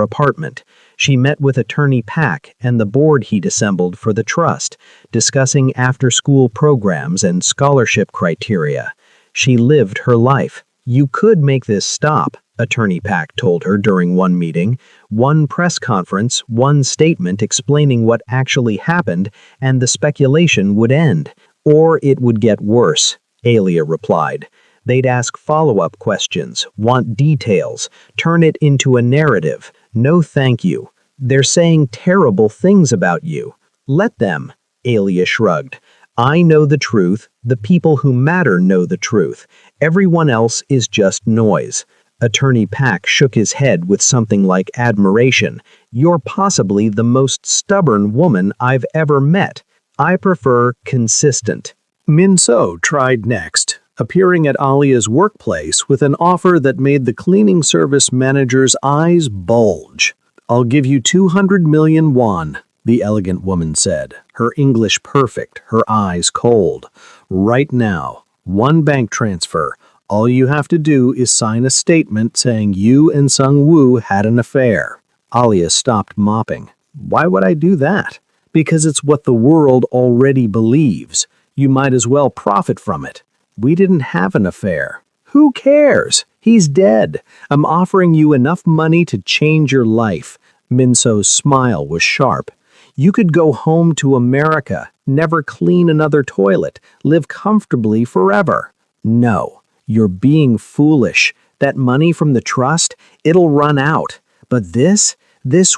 A: apartment. She met with attorney Pack and the board he'd assembled for the trust, discussing after-school programs and scholarship criteria. She lived her life. You could make this stop, attorney Pack told her during one meeting. One press conference, one statement explaining what actually happened, and the speculation would end. Or it would get worse, Alia replied. They'd ask follow-up questions, want details, turn it into a narrative. No thank you. They're saying terrible things about you. Let them, Alia shrugged. I know the truth. The people who matter know the truth. Everyone else is just noise. Attorney Pack shook his head with something like admiration. You're possibly the most stubborn woman I've ever met. I prefer consistent. Min-so tried next, appearing at Alia's workplace with an offer that made the cleaning service manager's eyes bulge. I'll give you 200 million won, the elegant woman said, her English perfect, her eyes cold. Right now, one bank transfer. All you have to do is sign a statement saying you and Sung-woo had an affair. Alia stopped mopping. Why would I do that? Because it's what the world already believes. You might as well profit from it. We didn't have an affair. Who cares? He's dead. I'm offering you enough money to change your life. Min-so's smile was sharp. You could go home to America, never clean another toilet, live comfortably forever. No, you're being foolish. That money from the trust, it'll run out. But this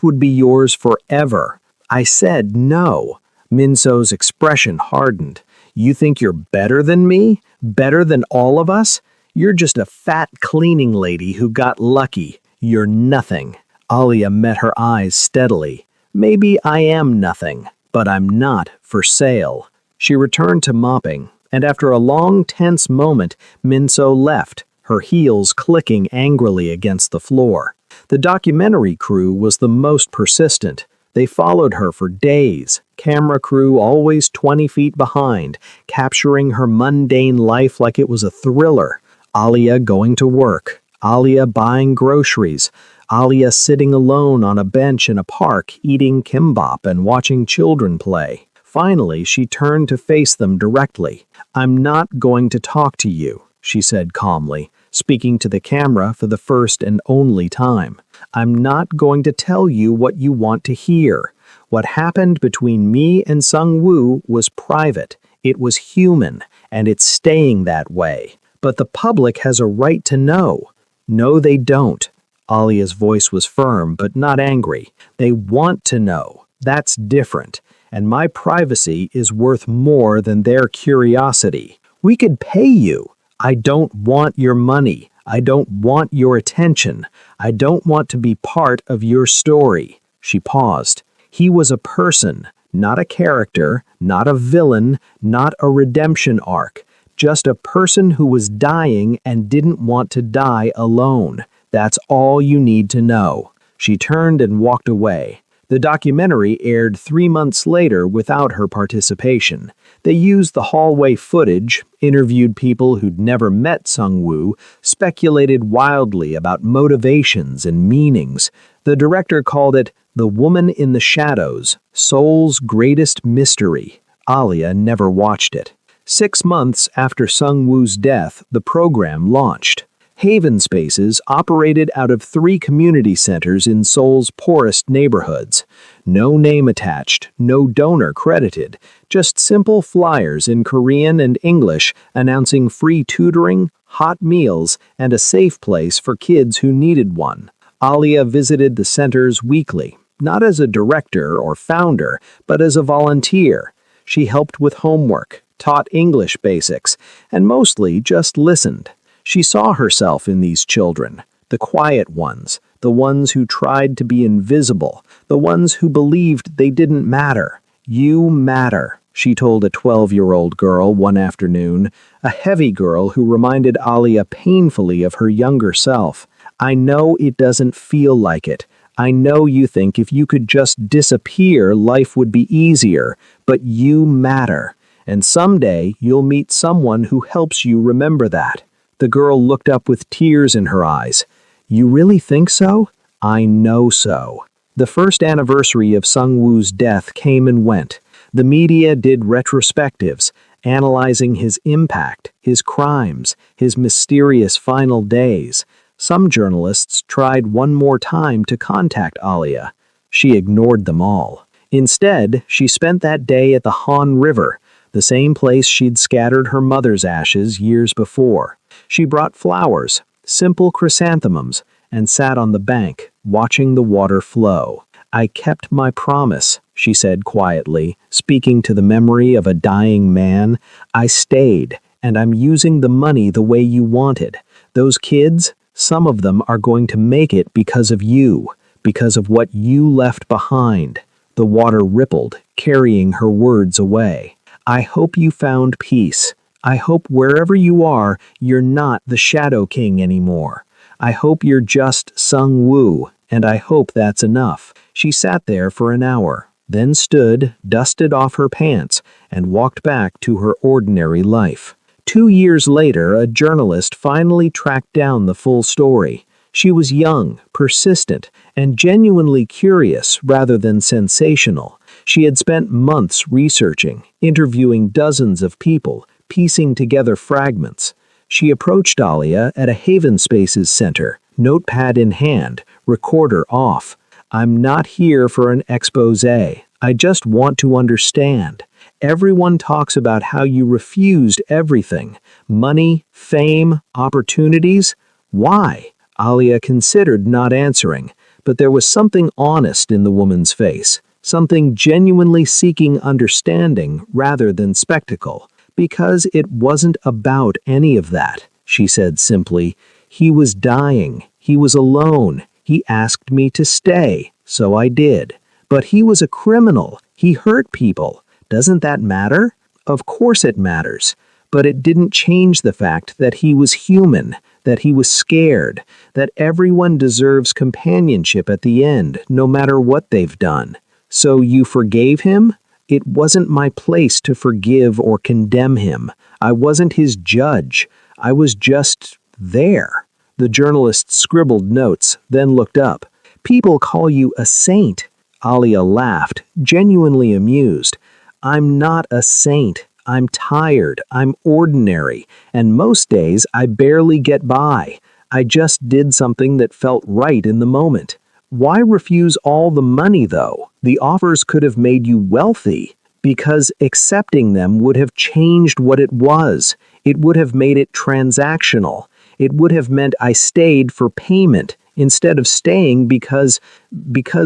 A: would be yours forever. I said no. Min-so's expression hardened. You think you're better than me? Better than all of us? You're just a fat cleaning lady who got lucky. You're nothing. Alia met her eyes steadily. Maybe I am nothing, but I'm not for sale. She returned to mopping, and after a long, tense moment, Min-so left, her heels clicking angrily against the floor. The documentary crew was the most persistent. They followed her for days, camera crew always 20 feet behind, capturing her mundane life like it was a thriller. Alia going to work, Alia buying groceries, Alia sitting alone on a bench in a park eating kimbap and watching children play. Finally, she turned to face them directly. I'm not going to talk to you, she said calmly, speaking to the camera for the first and only time. I'm not going to tell you what you want to hear. What happened between me and Sung-woo was private. It was human, and it's staying that way. But the public has a right to know. No, they don't. Alia's voice was firm, but not angry. They want to know. That's different. And my privacy is worth more than their curiosity. We could pay you. I don't want your money. I don't want your attention. I don't want to be part of your story. She paused. He was a person, not a character, not a villain, not a redemption arc. Just a person who was dying and didn't want to die alone. That's all you need to know. She turned and walked away. The documentary aired 3 months later without her participation. They used the hallway footage, interviewed people who'd never met Sung-woo, speculated wildly about motivations and meanings. The director called it The Woman in the Shadows, Seoul's Greatest Mystery. Alia never watched it. 6 months after Sung-woo's death, the program launched. Haven Spaces operated out of 3 community centers in Seoul's poorest neighborhoods. No name attached, no donor credited, just simple flyers in Korean and English announcing free tutoring, hot meals, and a safe place for kids who needed one. Alia visited the centers weekly, not as a director or founder, but as a volunteer. She helped with homework, taught English basics, and mostly just listened. She saw herself in these children, the quiet ones, the ones who tried to be invisible, the ones who believed they didn't matter. You matter, she told a 12-year-old girl one afternoon, a heavy girl who reminded Alia painfully of her younger self. I know it doesn't feel like it. I know you think if you could just disappear, life would be easier, but you matter. And someday you'll meet someone who helps you remember that. The girl looked up with tears in her eyes. You really think so? I know so. The first anniversary of Sung-woo's death came and went. The media did retrospectives, analyzing his impact, his crimes, his mysterious final days. Some journalists tried one more time to contact Alia. She ignored them all. Instead, she spent that day at the Han River, the same place she'd scattered her mother's ashes years before. She brought flowers, simple chrysanthemums, and sat on the bank, watching the water flow. "I kept my promise," she said quietly, speaking to the memory of a dying man. "I stayed, and I'm using the money the way you wanted. Those kids, some of them are going to make it because of you, because of what you left behind." The water rippled, carrying her words away. "I hope you found peace. I hope wherever you are, you're not the Shadow King anymore. I hope you're just Sung-woo, and I hope that's enough." She sat there for an hour, then stood, dusted off her pants, and walked back to her ordinary life. 2 years later, a journalist finally tracked down the full story. She was young, persistent, and genuinely curious rather than sensational. She had spent months researching, interviewing dozens of people, piecing together fragments. She approached Alia at a Haven Spaces center, notepad in hand, recorder off. "I'm not here for an expose. I just want to understand. Everyone talks about how you refused everything. Money, fame, opportunities. Why?" Alia considered not answering, but there was something honest in the woman's face, something genuinely seeking understanding rather than spectacle. "Because it wasn't about any of that," she said simply. "He was dying. He was alone. He asked me to stay, so I did. But he was a criminal. He hurt people. Doesn't that matter? Of course it matters. But it didn't change the fact that he was human, that he was scared, that everyone deserves companionship at the end, no matter what they've done. So you forgave him? It wasn't my place to forgive or condemn him. I wasn't his judge. I was just there." The journalist scribbled notes, then looked up. "People call you a saint." Alia laughed, genuinely amused. "I'm not a saint. I'm tired. I'm ordinary. And most days I barely get by. I just did something that felt right in the moment. Why refuse all the money, though? The offers could have made you wealthy, because accepting them would have changed what it was. It would have made it transactional. It would have meant I stayed for payment instead of staying because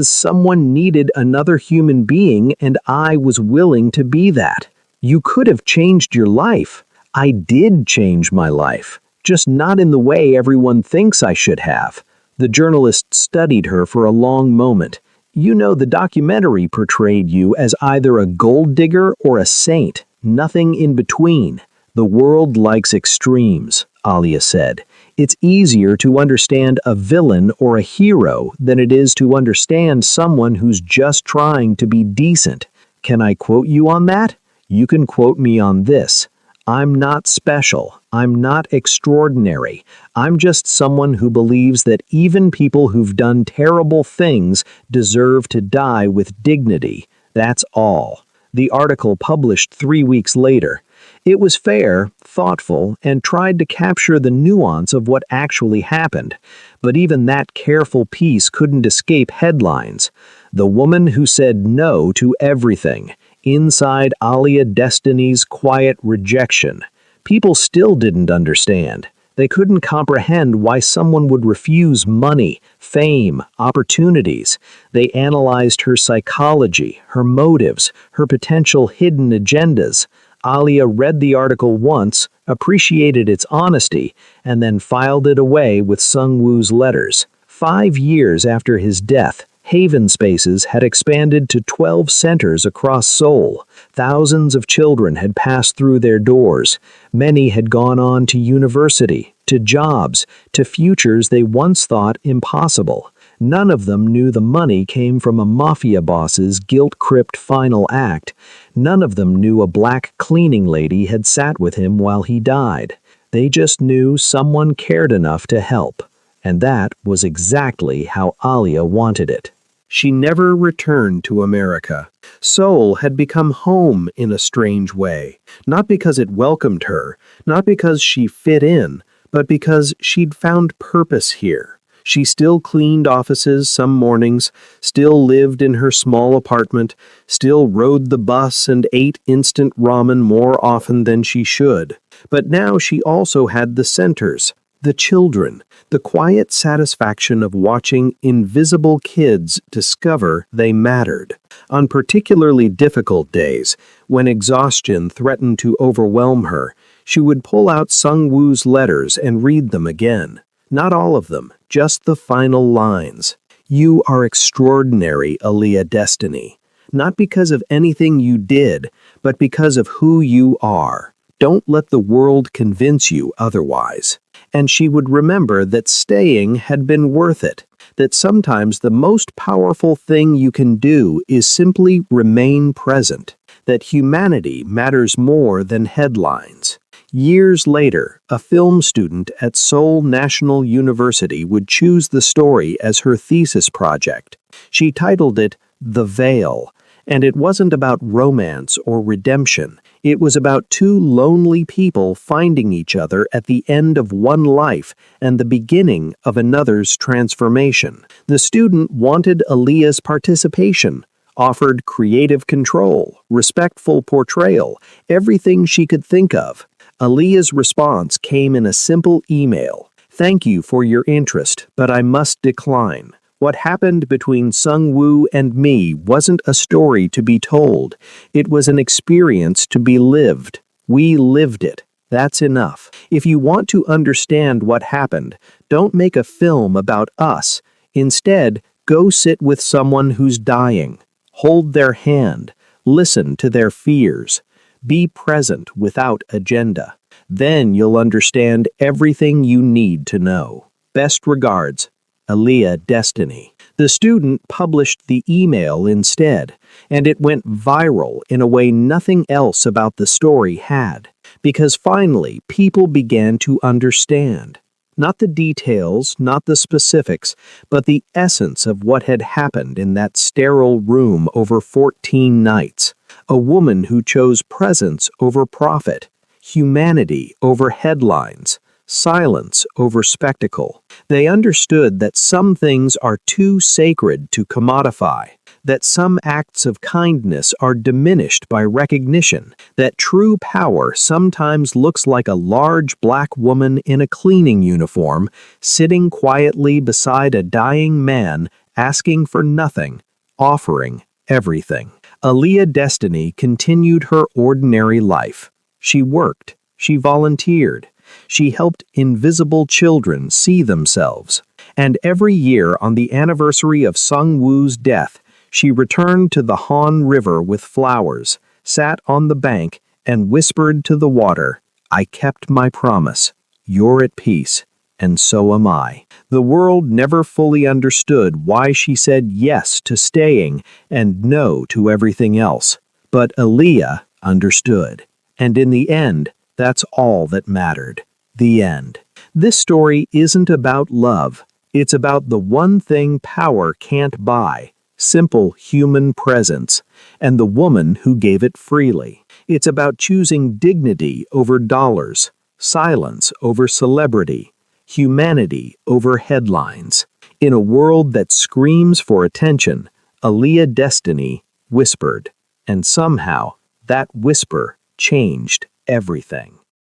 A: someone needed another human being and I was willing to be that. You could have changed your life. I did change my life, just not in the way everyone thinks I should have." The journalist studied her for a long moment. "You know, the documentary portrayed you as either a gold digger or a saint, nothing in between. The world likes extremes," Alia said. "It's easier to understand a villain or a hero than it is to understand someone who's just trying to be decent. Can I quote you on that? You can quote me on this. I'm not special. I'm not extraordinary. I'm just someone who believes that even people who've done terrible things deserve to die with dignity. That's all." The article published 3 weeks later. It was fair, thoughtful, and tried to capture the nuance of what actually happened. But even that careful piece couldn't escape headlines. "The woman who said no to everything. Inside Alia Destiny's quiet rejection." People still didn't understand. They couldn't comprehend why someone would refuse money, fame, opportunities. They analyzed her psychology, her motives, her potential hidden agendas. Alia read the article once, appreciated its honesty, and then filed it away with Sung-woo's letters. 5 years after his death, Haven Spaces had expanded to 12 centers across Seoul. Thousands of children had passed through their doors. Many had gone on to university, to jobs, to futures they once thought impossible. None of them knew the money came from a mafia boss's guilt-cripped final act. None of them knew a black cleaning lady had sat with him while he died. They just knew someone cared enough to help. And that was exactly how Alia wanted it. She never returned to America. Seoul had become home in a strange way, not because it welcomed her, not because she fit in, but because she'd found purpose here. She still cleaned offices some mornings, still lived in her small apartment, still rode the bus and ate instant ramen more often than she should. But now she also had the centers, the children, the quiet satisfaction of watching invisible kids discover they mattered. On particularly difficult days, when exhaustion threatened to overwhelm her, she would pull out Sung-woo's letters and read them again. Not all of them, just the final lines. You are extraordinary, Aaliyah Destiny. Not because of anything you did, but because of who you are. Don't let the world convince you otherwise. And she would remember that staying had been worth it, that sometimes the most powerful thing you can do is simply remain present, that humanity matters more than headlines. Years later, a film student at Seoul National University would choose the story as her thesis project. She titled it The Veil, and it wasn't about romance or redemption. It was about two lonely people finding each other at the end of one life and the beginning of another's transformation. The student wanted Aaliyah's participation, offered creative control, respectful portrayal, everything she could think of. Aaliyah's response came in a simple email. Thank you for your interest, but I must decline. What happened between Sung-woo and me wasn't a story to be told. It was an experience to be lived. We lived it. That's enough. If you want to understand what happened, don't make a film about us. Instead, go sit with someone who's dying. Hold their hand. Listen to their fears. Be present without agenda. Then you'll understand everything you need to know. Best regards, Aaliyah Destiny. The student published the email instead, and it went viral in a way nothing else about the story had, because finally people began to understand. Not the details, not the specifics, but the essence of what had happened in that sterile room over 14 nights. A woman who chose presence over profit, humanity over headlines, silence over spectacle. They understood that some things are too sacred to commodify, that some acts of kindness are diminished by recognition, that true power sometimes looks like a large black woman in a cleaning uniform, sitting quietly beside a dying man, asking for nothing, offering everything. Aaliyah Destiny continued her ordinary life. She worked, she volunteered, she helped invisible children see themselves, and every year on the anniversary of Sung-woo's death, she returned to the Han River with flowers, sat on the bank, and whispered to the water, I kept my promise. You're at peace, and so am I. The world never fully understood why she said yes to staying and no to everything else. But Aaliyah understood. And in the end, that's all that mattered. The end. This story isn't about love. It's about the one thing power can't buy. Simple human presence, and the woman who gave it freely. It's about choosing dignity over dollars, silence over celebrity, humanity over headlines. In a world that screams for attention, Aaliyah Destiny whispered, and somehow that whisper changed everything.